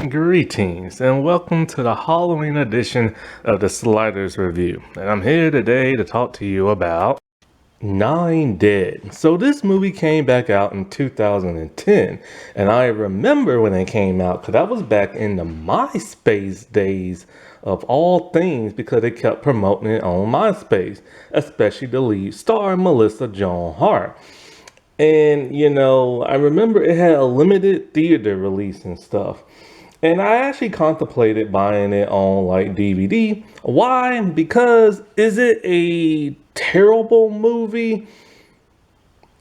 Greetings and welcome to the Halloween edition of the Sliders Review. And I'm here today to talk to you about Nine Dead. So this movie came back out in 2010, and I remember when it came out because that was back in the MySpace days of all things, because they kept promoting it on MySpace, especially the lead star Melissa Joan Hart. And I remember it had a limited theater release and stuff. And I actually contemplated buying it on like DVD. Why? Because is it a terrible movie?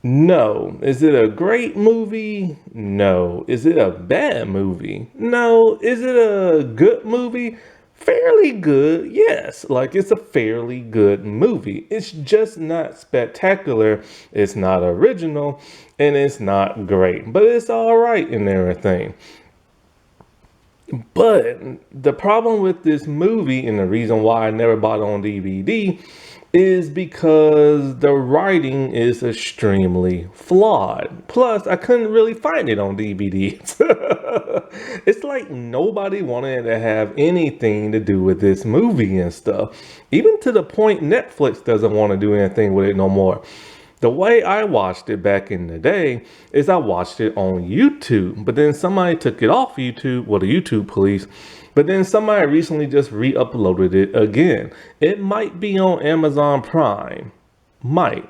No. Is it a great movie? No. Is it a bad movie? No. Is it a good movie? Fairly good, yes. Like, it's a fairly good movie. It's just not spectacular, it's not original, and it's not great. But it's alright and everything. But the problem with this movie, and the reason why I never bought it on DVD, is because the writing is extremely flawed. Plus, I couldn't really find it on DVD. It's like nobody wanted to have anything to do with this movie and stuff. Even to the point Netflix doesn't want to do anything with it no more. The way I watched it back in the day is I watched it on YouTube, but then somebody took it off YouTube, well, the YouTube police, but then somebody recently just re-uploaded it again. It might be on Amazon Prime, might,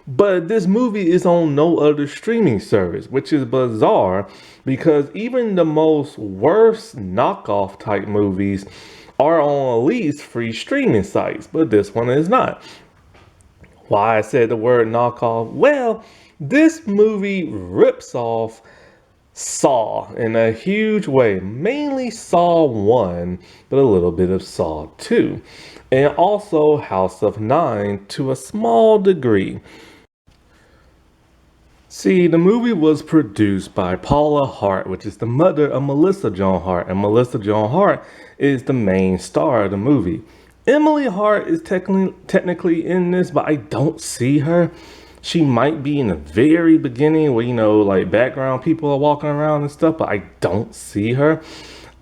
but this movie is on no other streaming service, which is bizarre because even the most worst knockoff type movies are on at least free streaming sites, but this one is not. Why I said the word knockoff? Well, this movie rips off Saw in a huge way, mainly Saw 1, but a little bit of Saw 2, and also House of Nine to a small degree. See, the movie was produced by Paula Hart, which is the mother of Melissa Joan Hart, and Melissa Joan Hart is the main star of the movie. Emily Hart is technically in this, but I don't see her. She might be in the very beginning where, like background people are walking around and stuff, but I don't see her.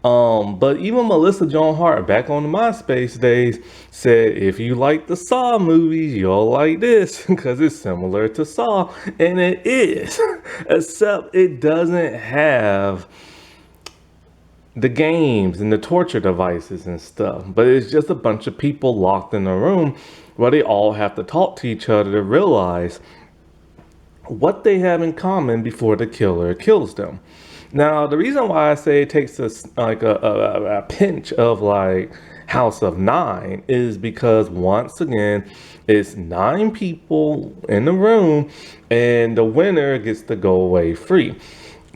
But even Melissa Joan Hart, back on the MySpace days, said if you like the Saw movies, you'll like this because it's similar to Saw, and it is, except it doesn't have the games and the torture devices and stuff, but it's just a bunch of people locked in a room where they all have to talk to each other to realize what they have in common before the killer kills them. Now, the reason why I say it takes us like a pinch of like House of Nine is because once again, it's 9 people in the room and the winner gets to go away free.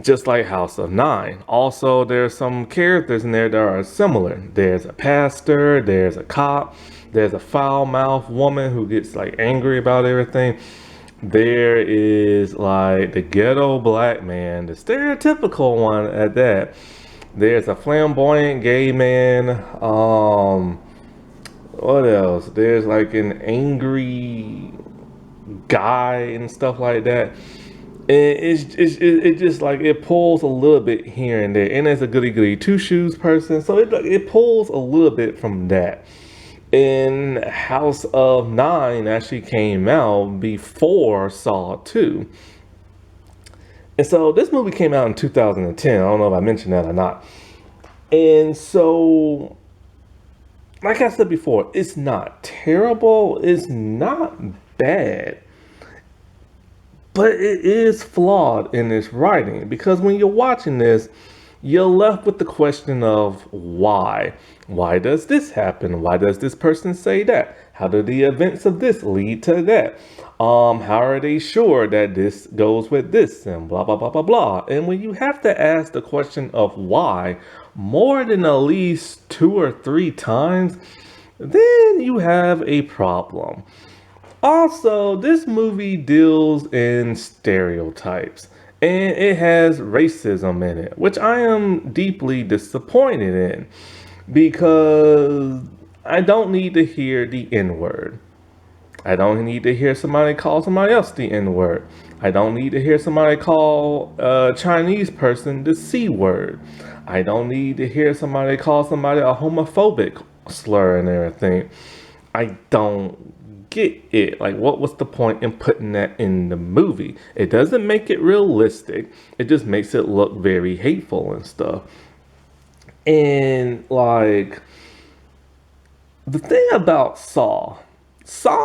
Just like House of Nine. Also, there's some characters in there that are similar. There's a pastor, there's a cop, there's a foul-mouthed woman who gets like angry about everything. There is like the ghetto black man, the stereotypical one at that. There's a flamboyant gay man. What else? There's like an angry guy and stuff like that. It just like it pulls a little bit here and there, and there's a goody goody two shoes person, so it pulls a little bit from that. And House of Nine actually came out before Saw 2, and so this movie came out in 2010. I don't know if I mentioned that or not. And so, like I said before, it's not terrible, it's not bad. But it is flawed in its writing because when you're watching this, you're left with the question of why. Why does this happen? Why does this person say that? How do the events of this lead to that? How are they sure that this goes with this and blah, blah, blah, blah, blah. And when you have to ask the question of why more than at least 2 or 3 times, then you have a problem. Also, this movie deals in stereotypes and it has racism in it, which I am deeply disappointed in because I don't need to hear the N-word. I don't need to hear somebody call somebody else the N word. I don't need to hear somebody call a Chinese person the C word. I don't need to hear somebody call somebody a homophobic slur and everything. I don't get it. Like, what was the point in putting that in the movie? It doesn't make it realistic. It just makes it look very hateful and stuff. And like, the thing about Saw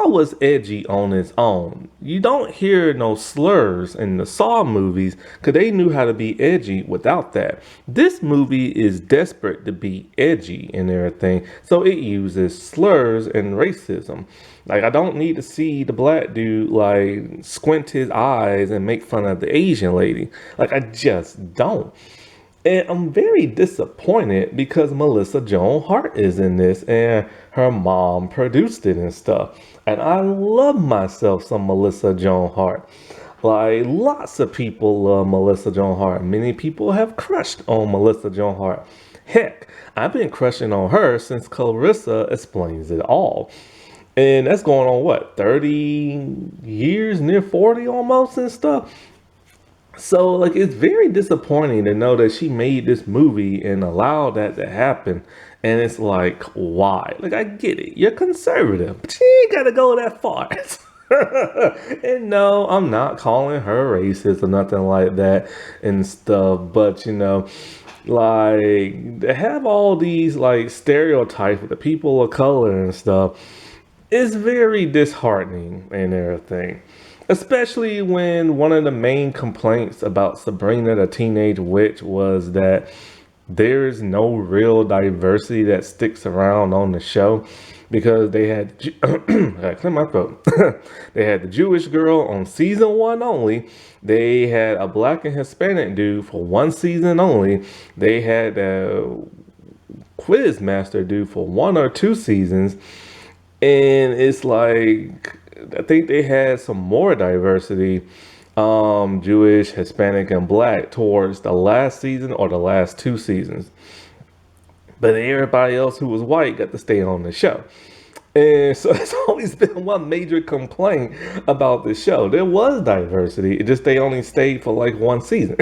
was edgy on its own. You don't hear no slurs in the Saw movies because they knew how to be edgy without that. This movie is desperate to be edgy and everything, so it uses slurs and racism. Like, I don't need to see the black dude like squint his eyes and make fun of the Asian lady. Like, I just don't. And I'm very disappointed because Melissa Joan Hart is in this and her mom produced it and stuff. And I love myself some Melissa Joan Hart. Like, lots of people love Melissa Joan Hart. Many people have crushed on Melissa Joan Hart. Heck, I've been crushing on her since Clarissa Explains It All. And that's going on what, 30 years, near 40 almost and stuff. So, like, it's very disappointing to know that she made this movie and allowed that to happen. And it's like, why? Like, I get it. You're conservative, but you ain't got to go that far. And no, I'm not calling her racist or nothing like that and stuff. But, like, to have all these, like, stereotypes with the people of color and stuff is very disheartening and everything. Especially when one of the main complaints about Sabrina the Teenage Witch was that there is no real diversity that sticks around on the show because they had I clear my throat. They had the Jewish girl on season 1 only. They had a black and Hispanic dude for 1 season only. They had a quiz master dude for 1 or 2 seasons. And it's like, I think they had some more diversity, Jewish, Hispanic, and black towards the last season or the last 2 seasons. But everybody else who was white got to stay on the show. And so it's always been one major complaint about the show. There was diversity, it just they only stayed for like 1 season.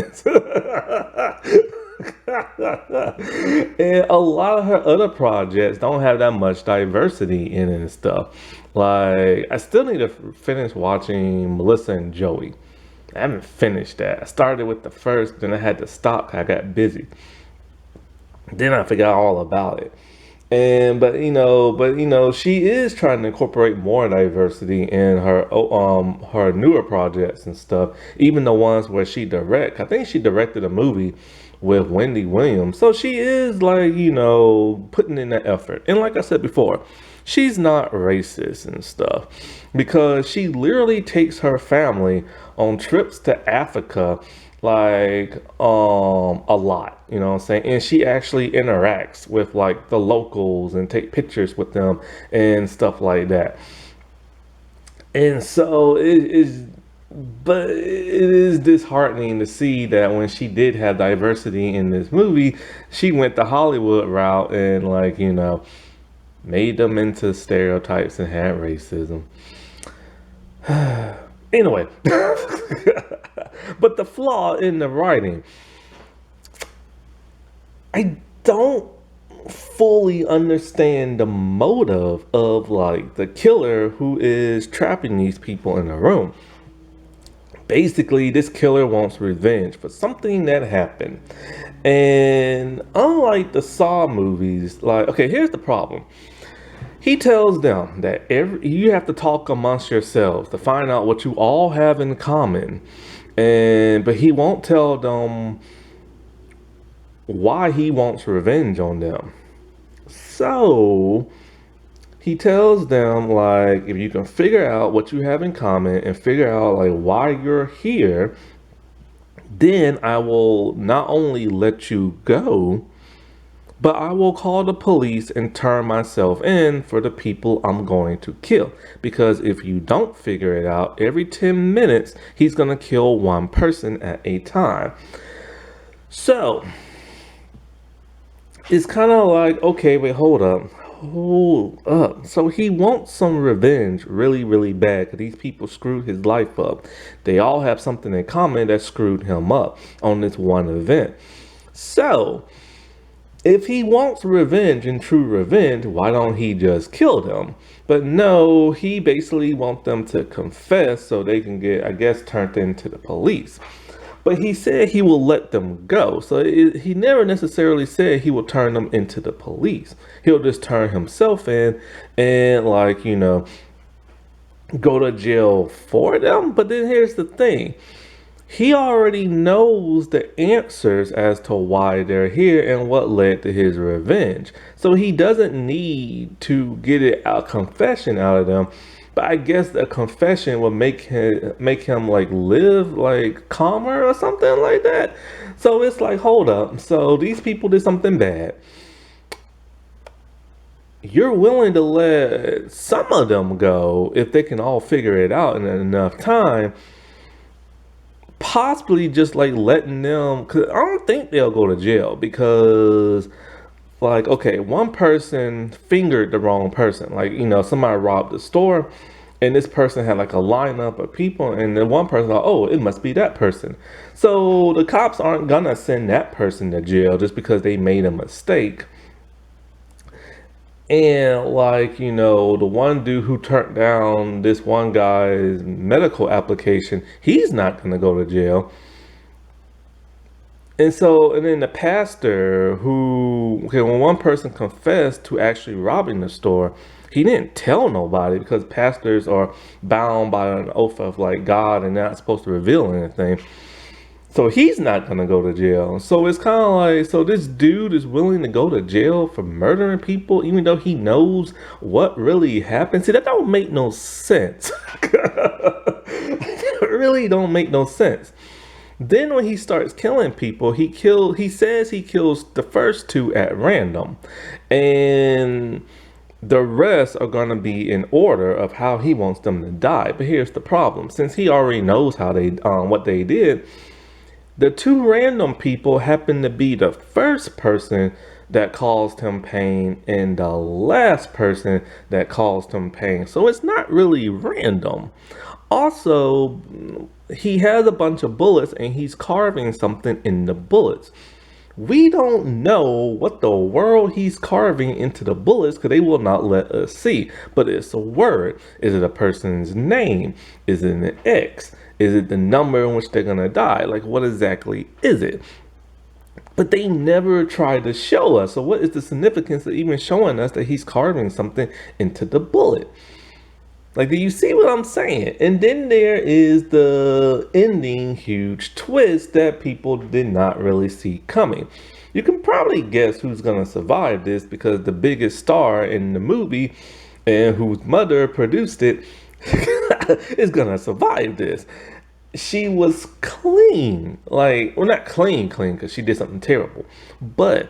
And a lot of her other projects don't have that much diversity in it and stuff. Like, I still need to finish watching Melissa and Joey. I haven't finished that. I started with the first, then I had to stop 'cause I got busy. Then I forgot all about it. But she is trying to incorporate more diversity in her newer projects and stuff. Even the ones where she direct. I think she directed a movie with Wendy Williams. So she is like, putting in that effort. And like I said before, she's not racist and stuff because she literally takes her family on trips to Africa like a lot, you know what I'm saying? And she actually interacts with like the locals and take pictures with them and stuff like that. And so but it is disheartening to see that when she did have diversity in this movie, she went the Hollywood route and made them into stereotypes and had racism. Anyway, but the flaw in the writing, I don't fully understand the motive of like the killer who is trapping these people in a room. Basically, this killer wants revenge for something that happened. And unlike the Saw movies, like, okay, here's the problem. He tells them that you have to talk amongst yourselves to find out what you all have in common. But he won't tell them why he wants revenge on them. So he tells them, like, if you can figure out what you have in common and figure out like why you're here, then I will not only let you go, but I will call the police and turn myself in for the people I'm going to kill. Because if you don't figure it out, every 10 minutes, he's going to kill one person at a time. So it's kind of like, okay, wait, hold up. Hold up. So he wants some revenge really, really bad because these people screwed his life up. They all have something in common that screwed him up on this one event. So, if he wants revenge and true revenge, why don't he just kill them? But no, he basically wants them to confess so they can get, I guess, turned into the police. But he said he will let them go. So he never necessarily said he will turn them into the police. He'll just turn himself in and, like, go to jail for them. But then here's the thing, he already knows the answers as to why they're here and what led to his revenge. So he doesn't need to get a confession out of them. But I guess a confession would make him like live like calmer or something like that. So it's like, hold up. So these people did something bad. You're willing to let some of them go if they can all figure it out in enough time, possibly just like letting them, because I don't think they'll go to jail because, like, okay, one person fingered the wrong person. Like, somebody robbed the store and this person had like a lineup of people, and then one person thought, oh, it must be that person. So the cops aren't gonna send that person to jail just because they made a mistake. And, like, the one dude who turned down this one guy's medical application, he's not gonna go to jail. And then the pastor who, okay, when one person confessed to actually robbing the store, he didn't tell nobody because pastors are bound by an oath of like God and not supposed to reveal anything. So he's not gonna go to jail. So it's kind of like, so this dude is willing to go to jail for murdering people, even though he knows what really happened. See, that don't make no sense. It really don't make no sense. Then when he starts killing people, he says he kills the first two at random. And the rest are going to be in order of how he wants them to die. But here's the problem. Since he already knows how they what they did, the two random people happen to be the first person that caused him pain and the last person that caused him pain. So it's not really random. Also, he has a bunch of bullets and he's carving something in the bullets. We don't know what the world he's carving into the bullets because they will not let us see. But it's a word. Is it a person's name? Is it an X? Is it the number in which they're going to die? Like, what exactly is it? But they never try to show us. So what is the significance of even showing us that he's carving something into the bullet? Like, do you see what I'm saying? And then there is the ending huge twist that people did not really see coming. You can probably guess who's going to survive this because the biggest star in the movie and whose mother produced it is going to survive this. She was clean. Like, well, not clean because she did something terrible. But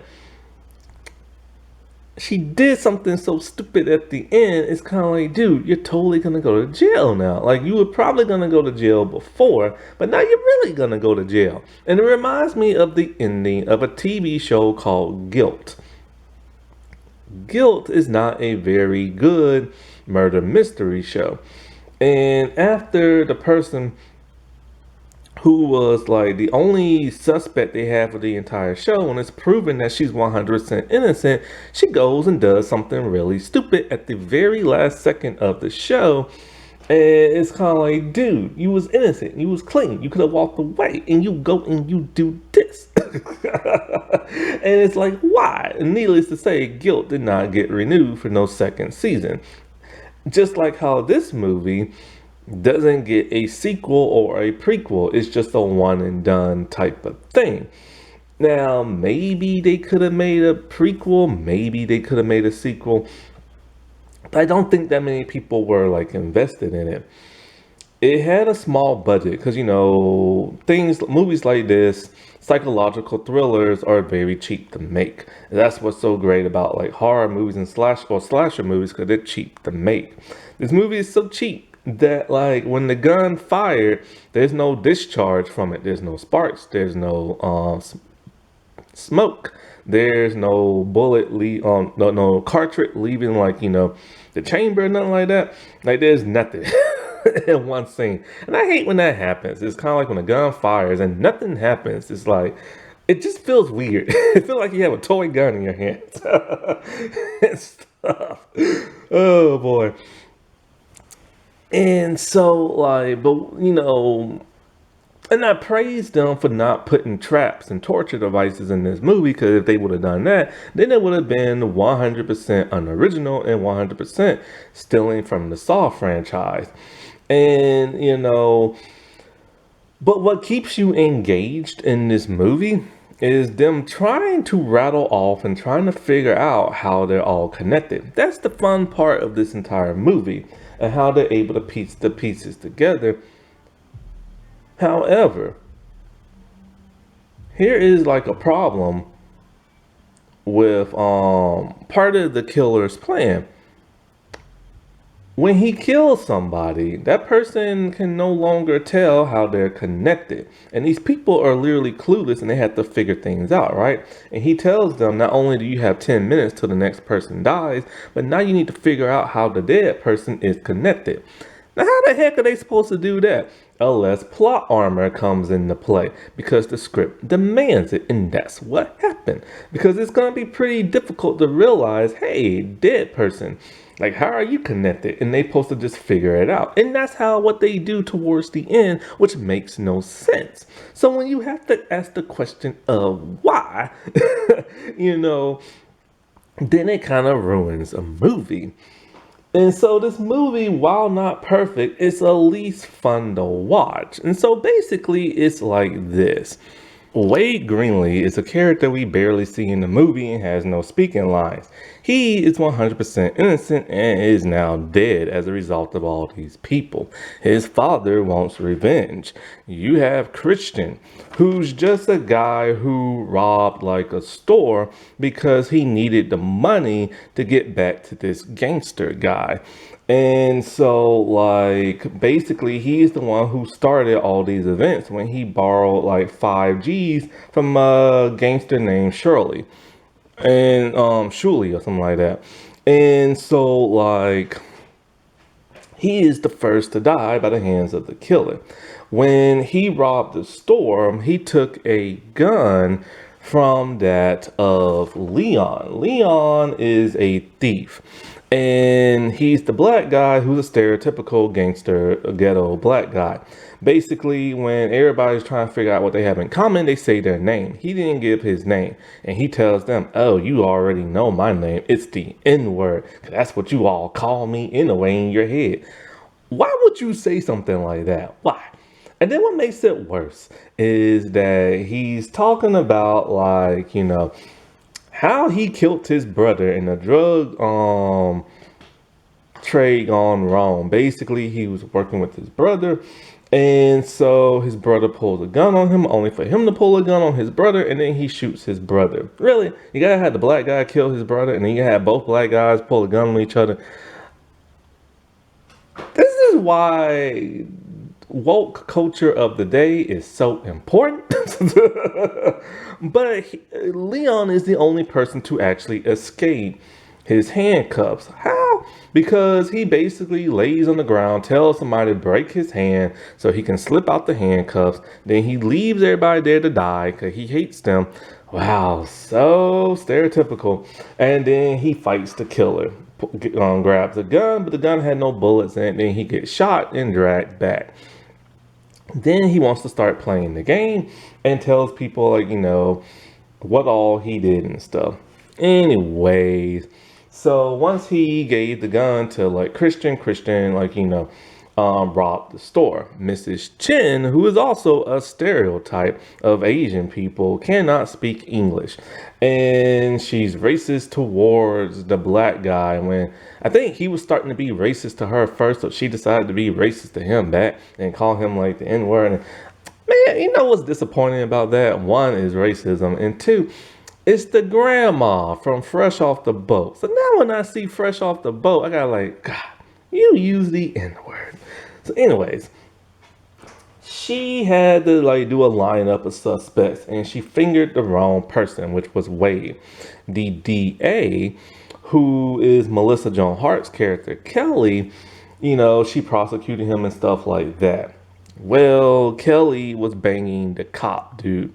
she did something so stupid at the end. It's kind of like, dude, you're totally gonna go to jail now. Like, you were probably gonna go to jail before, but now you're really gonna go to jail. And it reminds me of the ending of a TV show called Guilt. Guilt is not a very good murder mystery show. And after the person who was like the only suspect they have for the entire show, when it's proven that she's 100% innocent, she goes and does something really stupid at the very last second of the show. And it's kind of like, dude, you was innocent, you was clean, you could have walked away, and you go and you do this. And it's like, why? And needless to say, Guilt did not get renewed for no second season. Just like how this movie doesn't get a sequel or a prequel. It's just a one and done type of thing. Now, maybe they could have made a prequel, maybe they could have made a sequel, but I don't think that many people were like invested in it. It had a small budget because, movies like this, psychological thrillers are very cheap to make. And that's what's so great about like horror movies and slasher movies, because they're cheap to make. This movie is so cheap that, like, when the gun fired, there's no discharge from it. There's no sparks. There's no smoke. There's no no cartridge leaving like, the chamber, nothing like that. Like there's nothing in one scene. And I hate when that happens. It's kind of like when a gun fires and nothing happens. It's like, it just feels weird. It feels like you have a toy gun in your hands and stuff. Oh boy. And so, like, but and I praise them for not putting traps and torture devices in this movie, because if they would have done that, then it would have been 100% unoriginal and 100% stealing from the Saw franchise. And, but what keeps you engaged in this movie is them trying to rattle off and trying to figure out how they're all connected. That's the fun part of this entire movie, and how they're able to piece the pieces together. However, here is like a problem with part of the killer's plan. When he kills somebody, that person can no longer tell how they're connected. And these people are literally clueless, and they have to figure things out, right? And he tells them, not only do you have 10 minutes till the next person dies, but now you need to figure out how the dead person is connected. Now, how the heck are they supposed to do that? Unless plot armor comes into play, because the script demands it, and that's what happened. Because it's going to be pretty difficult to realize, hey, dead person, like, how are you connected? And they supposed to just figure it out. And that's what they do towards the end, which makes no sense. So when you have to ask the question of why, then it kind of ruins a movie. And so this movie, while not perfect, is at least fun to watch. And so basically it's like this. Wade Greenlee is a character we barely see in the movie and has no speaking lines. He is 100% innocent and is now dead as a result of all these people. His father wants revenge. You have Christian, who's just a guy who robbed like a store because he needed the money to get back to this gangster guy. And so, like, basically, he's the one who started all these events when he borrowed like 5 G's from a gangster named Shirley and Shuli or something like that. And so, like, he is the first to die by the hands of the killer. When he robbed the store, he took a gun from that of Leon. Leon is a thief. And he's the black guy who's a stereotypical gangster, ghetto black guy. Basically, when everybody's trying to figure out what they have in common, they say their name. He didn't give his name. And he tells them, oh, you already know my name. It's the N-word. That's what you all call me anyway in your head. Why would you say something like that? Why? And then what makes it worse is that he's talking about, like, how he killed his brother in a drug trade gone wrong. Basically, he was working with his brother, and so his brother pulls a gun on him, only for him to pull a gun on his brother, and then he shoots his brother. Really? You gotta have the black guy kill his brother, and then you have both black guys pull a gun on each other. This is why woke culture of the day is so important. But Leon is the only person to actually escape his handcuffs. How? Because he basically lays on the ground, tells somebody to break his hand so he can slip out the handcuffs. Then he leaves everybody there to die because he hates them. Wow, so stereotypical. And then he fights the killer. Grabs a gun, but the gun had no bullets in it. Then he gets shot and dragged back. Then he wants to start playing the game and tells people, like, what all he did and stuff. Anyways, so once he gave the gun to like Christian, like, robbed the store. Mrs. Chen, who is also a stereotype of Asian people, cannot speak English. And she's racist towards the black guy when I think he was starting to be racist to her first. So she decided to be racist to him back and call him like the N-word. And man, you know what's disappointing about that? One is racism, and two, it's the grandma from Fresh Off the Boat. So now when I see Fresh Off the Boat, I got like, God, you use the N-word. So anyways, she had to like do a lineup of suspects, and she fingered the wrong person, which was Wade. The DA, who is Melissa Joan Hart's character, Kelly, she prosecuted him and stuff like that. Well, Kelly was banging the cop dude.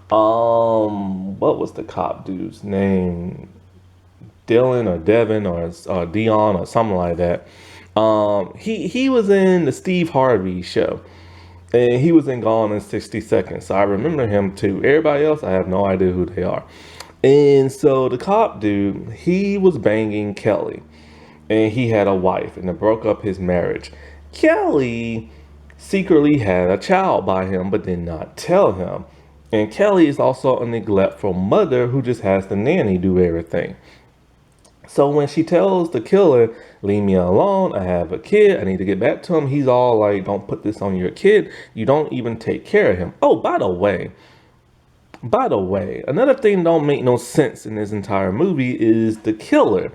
What was the cop dude's name? Dylan or Devin or Dion or something like that. He was in the Steve Harvey show, and he was in Gone in 60 Seconds. So I remember him too. Everybody else, I have no idea who they are. And so the cop dude, he was banging Kelly, and he had a wife, and it broke up his marriage. Kelly secretly had a child by him, but did not tell him. And Kelly is also a neglectful mother who just has the nanny do everything. So when she tells the killer, leave me alone, I have a kid, I need to get back to him, he's all like, don't put this on your kid. You don't even take care of him. Oh, by the way, another thing don't make no sense in this entire movie is the killer.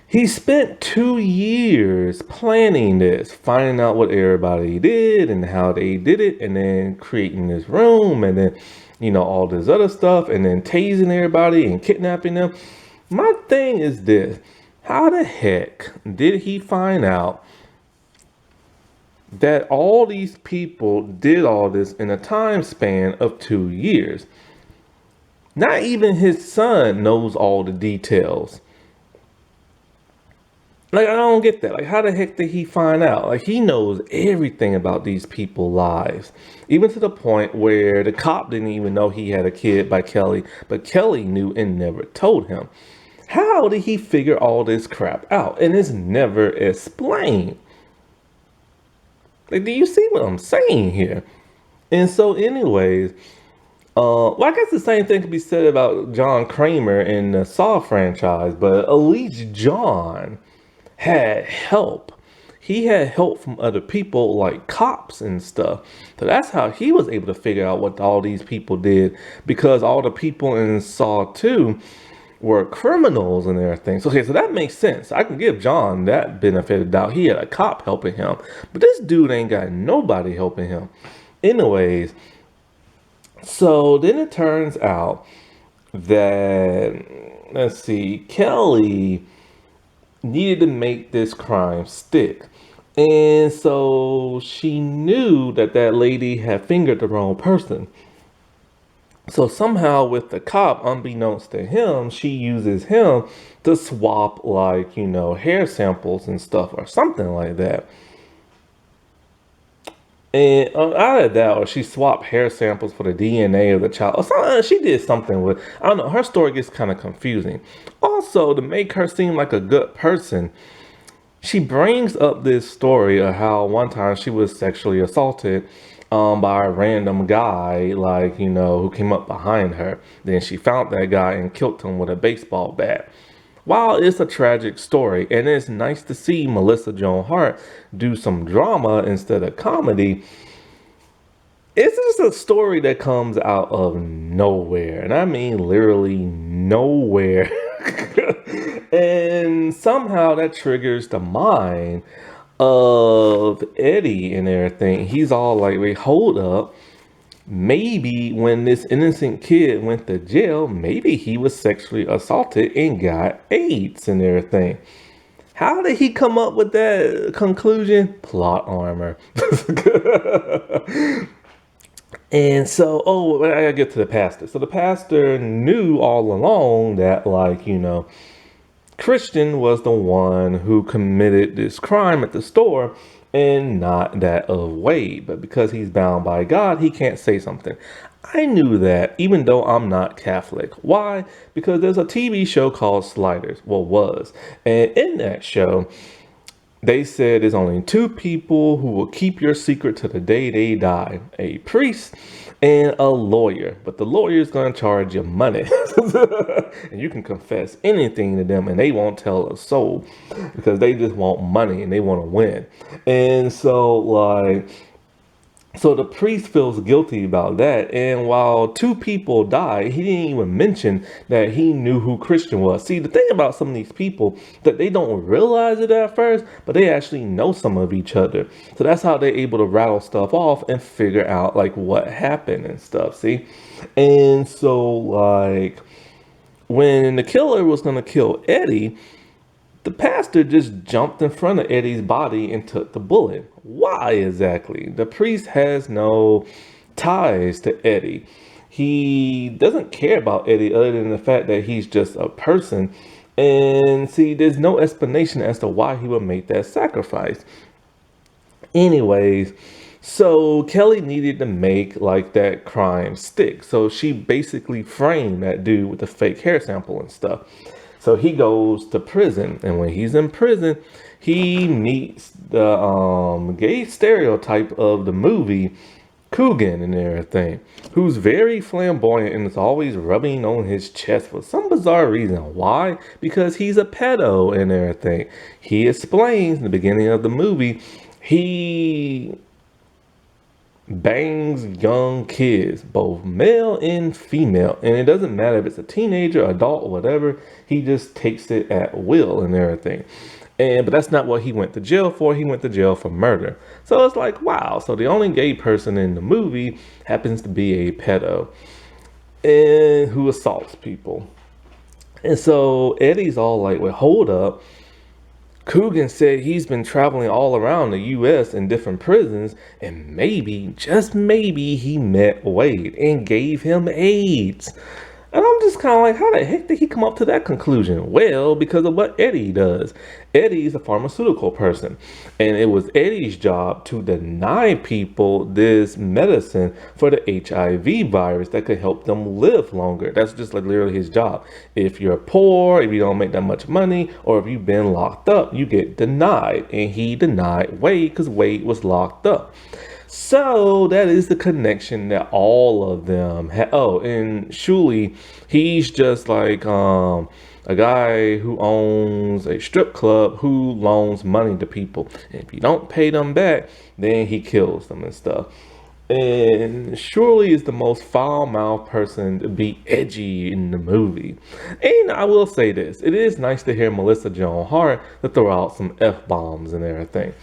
He spent 2 years planning this, finding out what everybody did and how they did it, and then creating this room, and then, all this other stuff, and then tasing everybody and kidnapping them. My thing is this: how the heck did he find out that all these people did all this in a time span of 2 years? Not even his son knows all the details. Like, I don't get that. Like, how the heck did he find out? Like, he knows everything about these people's lives. Even to the point where the cop didn't even know he had a kid by Kelly, but Kelly knew and never told him. How did he figure all this crap out? And it's never explained. Like, do you see what I'm saying here? And so anyways, well, I guess the same thing could be said about John Kramer in the Saw franchise, but at least John had help. He had help from other people like cops and stuff. So that's how he was able to figure out what all these people did, because all the people in Saw 2 were criminals and everything. So, okay, so that makes sense. I can give John that benefit of the doubt. He had a cop helping him, but this dude ain't got nobody helping him. Anyways, so then it turns out that, let's see, Kelly needed to make this crime stick. And so she knew that that lady had fingered the wrong person. So somehow with the cop, unbeknownst to him, she uses him to swap like, hair samples and stuff or something like that. And out of that, or she swapped hair samples for the DNA of the child. Or something, she did something with, I don't know, her story gets kind of confusing. Also, to make her seem like a good person, she brings up this story of how one time she was sexually assaulted by a random guy, like, who came up behind her. Then she found that guy and killed him with a baseball bat. While it's a tragic story, and it's nice to see Melissa Joan Hart do some drama instead of comedy, it's just a story that comes out of nowhere. And I mean literally nowhere. And somehow that triggers the mind of Eddie and everything. He's all like, wait, hold up. Maybe when this innocent kid went to jail, maybe he was sexually assaulted and got AIDS and everything. How did he come up with that conclusion? Plot armor. And so, I gotta get to the pastor. So the pastor knew all along that, like, Christian was the one who committed this crime at the store and not that of Wade. But because he's bound by God, he can't say something. I knew that, even though I'm not Catholic. Why? Because there's a TV show called Sliders. Well, was. And in that show, they said there's only 2 people who will keep your secret to the day they die. A priest and a lawyer. But the lawyer is going to charge you money. And you can confess anything to them and they won't tell a soul. Because they just want money and they want to win. And so, So the priest feels guilty about that. And while two people died, he didn't even mention that he knew who Christian was. See, the thing about some of these people that they don't realize it at first, but they actually know some of each other. So that's how they're able to rattle stuff off and figure out like what happened and stuff. See? And so like when the killer was gonna kill Eddie, the pastor just jumped in front of Eddie's body and took the bullet. Why exactly? The priest has no ties to Eddie. He doesn't care about Eddie other than the fact that he's just a person. And see, there's no explanation as to why he would make that sacrifice. Anyways, so Kelly needed to make like that crime stick. So she basically framed that dude with the fake hair sample and stuff. So he goes to prison, and when he's in prison, he meets the gay stereotype of the movie Coogan and everything, who's very flamboyant and is always rubbing on his chest for some bizarre reason. Why? Because he's a pedo and everything. He explains in the beginning of the movie, he bangs young kids, both male and female, and it doesn't matter if it's a teenager, adult, or whatever. He just takes it at will and everything. But that's not what he went to jail for. He went to jail for murder. So it's like, wow. So the only gay person in the movie happens to be a pedo and who assaults people. And so Eddie's all like, well, hold up. Coogan said he's been traveling all around the U.S. in different prisons, and maybe, just maybe, he met Wade and gave him AIDS. And I'm just kind of like, how the heck did he come up to that conclusion? Well, because of what Eddie does. Eddie's a pharmaceutical person, and it was Eddie's job to deny people this medicine for the HIV virus that could help them live longer. That's just like literally his job. If you're poor, if you don't make that much money, or if you've been locked up, you get denied. And he denied Wade because Wade was locked up. So that is the connection that all of them had. Oh, and Shuli, he's just like a guy who owns a strip club who loans money to people. And if you don't pay them back, then he kills them and stuff. And Shirley is the most foul-mouthed person to be edgy in the movie. And I will say this, it is nice to hear Melissa Joan Hart to throw out some F-bombs and everything.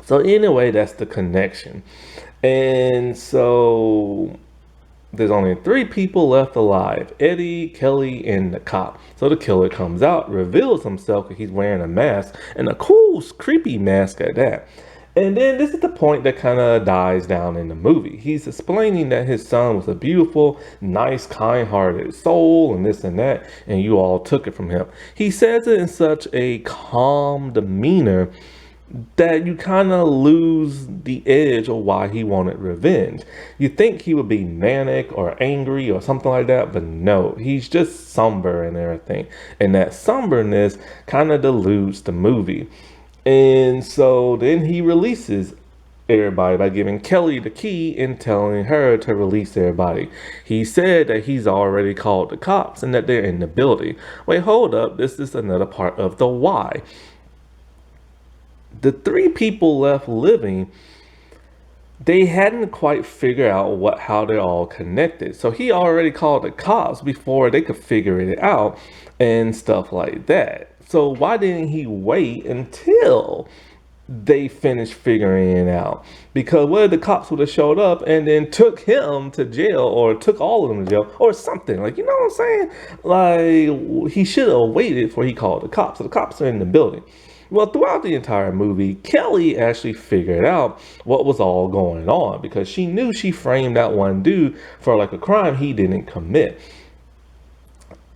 So anyway, that's the connection. And so there's only 3 people left alive: Eddie, Kelly, and the cop. So the killer comes out, reveals himself because he's wearing a mask, and a cool, creepy mask at that. And then this is the point that kind of dies down in the movie. He's explaining that his son was a beautiful, nice, kind-hearted soul and this and that, and you all took it from him. He says it in such a calm demeanor that you kind of lose the edge of why he wanted revenge. You think he would be manic or angry or something like that, but no, he's just somber and everything. And that somberness kind of dilutes the movie. And so then he releases everybody by giving Kelly the key and telling her to release everybody. He said that he's already called the cops and that they're in the building. Wait, hold up. This is another part of the why. The 3 people left living, they hadn't quite figured out how they're all connected. So he already called the cops before they could figure it out and stuff like that. So why didn't he wait until they finished figuring it out? Because what if the cops would have showed up and then took him to jail, or took all of them to jail or something? Like, you know what I'm saying? Like, he should have waited before he called the cops. So the cops are in the building. Well, throughout the entire movie, Kelly actually figured out what was all going on because she knew she framed that one dude for like a crime he didn't commit.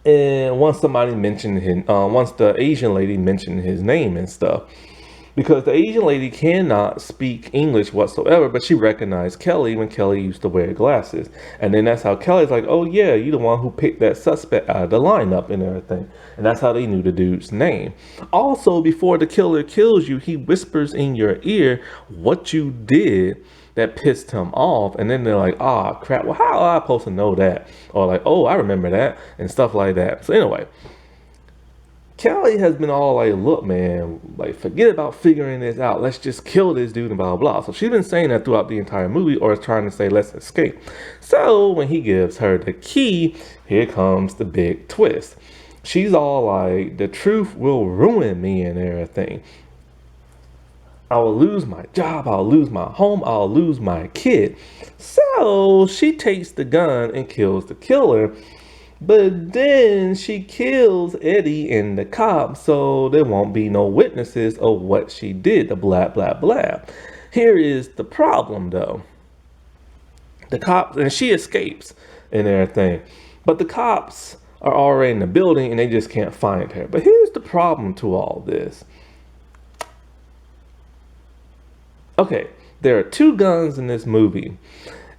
And once the Asian lady mentioned his name and stuff, because the Asian lady cannot speak English whatsoever, but she recognized Kelly when Kelly used to wear glasses. And then that's how Kelly's like, oh yeah, you the one who picked that suspect out of the lineup and everything. And that's how they knew the dude's name. Also, before the killer kills you, he whispers in your ear what you did that pissed him off. And then they're like, ah, crap, well, how am I supposed to know that? Or like, oh, I remember that, and stuff like that. So anyway, Kelly has been all like, look, man, like, forget about figuring this out. Let's just kill this dude and blah, blah, blah. So she's been saying that throughout the entire movie, or is trying to say, let's escape. So when he gives her the key, here comes the big twist. She's all like, the truth will ruin me and everything. I will lose my job, I'll lose my home, I'll lose my kid. So she takes the gun and kills the killer. But then she kills Eddie and the cop, so there won't be no witnesses of what she did, the blah, blah, blah. Here is the problem, though. The cops, and she escapes and everything, but the cops are already in the building and they just can't find her. But here's the problem to all this. Okay, there are two guns in this movie,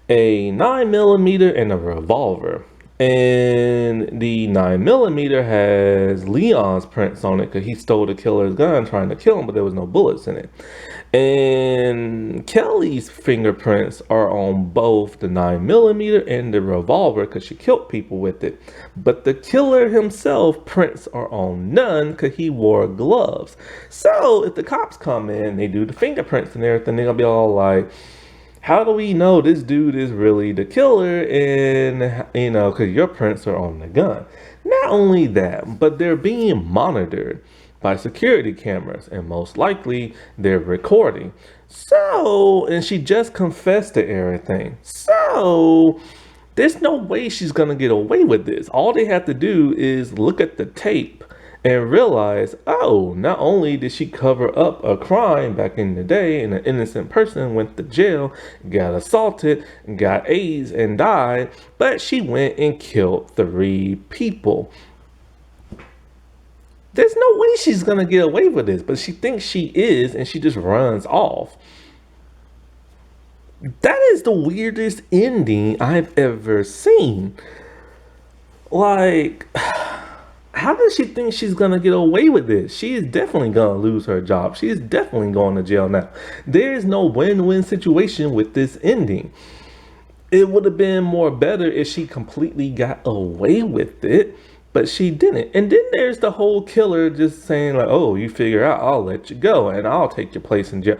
a 9mm and a revolver. And the 9mm has Leon's prints on it because he stole the killer's gun trying to kill him, but there was no bullets in it. And Kelly's fingerprints are on both the 9mm and the revolver because she killed people with it. But the killer himself, prints are on none because he wore gloves. So if the cops come in, they do the fingerprints and everything, they're gonna be all like, how do we know this dude is really the killer? And, you know, because your prints are on the gun. Not only that, but they're being monitored by security cameras, and most likely they're recording. So, and she just confessed to everything. So, there's no way she's going to get away with this. All they have to do is look at the tape and realize, oh, not only did she cover up a crime back in the day and an innocent person went to jail, got assaulted, got AIDS and died, but she went and killed 3 people. There's no way she's going to get away with this, but she thinks she is, and she just runs off. That is the weirdest ending I've ever seen. Like, how does she think she's gonna get away with this? She is definitely gonna lose her job. She is definitely going to jail now. There is no win-win situation with this ending. It would have been more better if she completely got away with it, but she didn't. And then there's the whole killer just saying like, oh, you figure out, I'll let you go and I'll take your place in jail.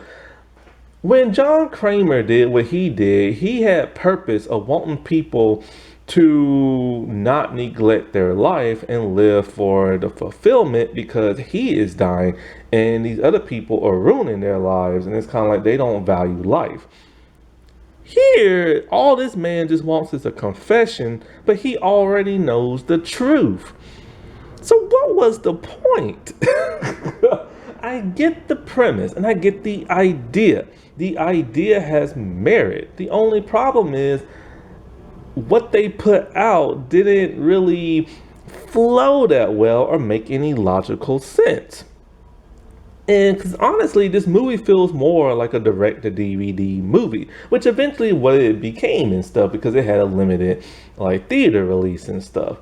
When John Kramer did what he did, he had purpose of wanting people to not neglect their life and live for the fulfillment, because he is dying and these other people are ruining their lives, and it's kind of like they don't value life. Here, all this man just wants is a confession, but he already knows the truth. So what was the point? I get the premise and I get the idea. The idea has merit. The only problem is what they put out didn't really flow that well or make any logical sense. And because honestly, this movie feels more like a direct-to-DVD movie, which eventually what it became and stuff, because it had a limited like theater release and stuff.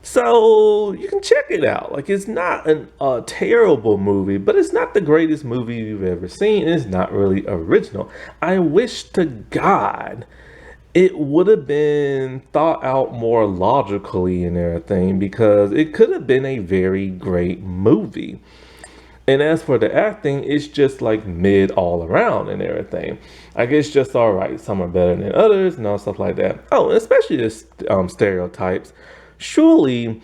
So you can check it out. Like, it's not a terrible movie, but it's not the greatest movie you've ever seen. It's not really original. I wish to God it would have been thought out more logically and everything, because it could have been a very great movie. And as for the acting, it's just like mid all around and everything. I guess just all right. Some are better than others and all stuff like that. Oh, and especially the stereotypes. Surely,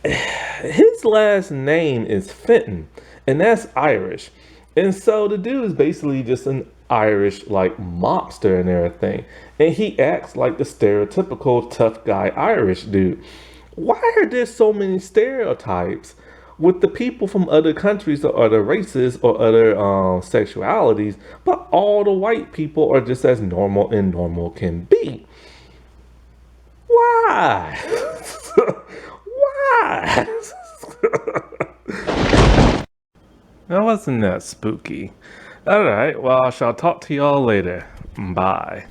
his last name is Fenton, and that's Irish. And so the dude is basically just an Irish like mobster and everything. And he acts like the stereotypical tough guy Irish dude. Why are there so many stereotypes with the people from other countries or other races or other sexualities, but all the white people are just as normal and normal can be? Why? Why? That wasn't that spooky. Alright, well, I shall talk to y'all later. Bye.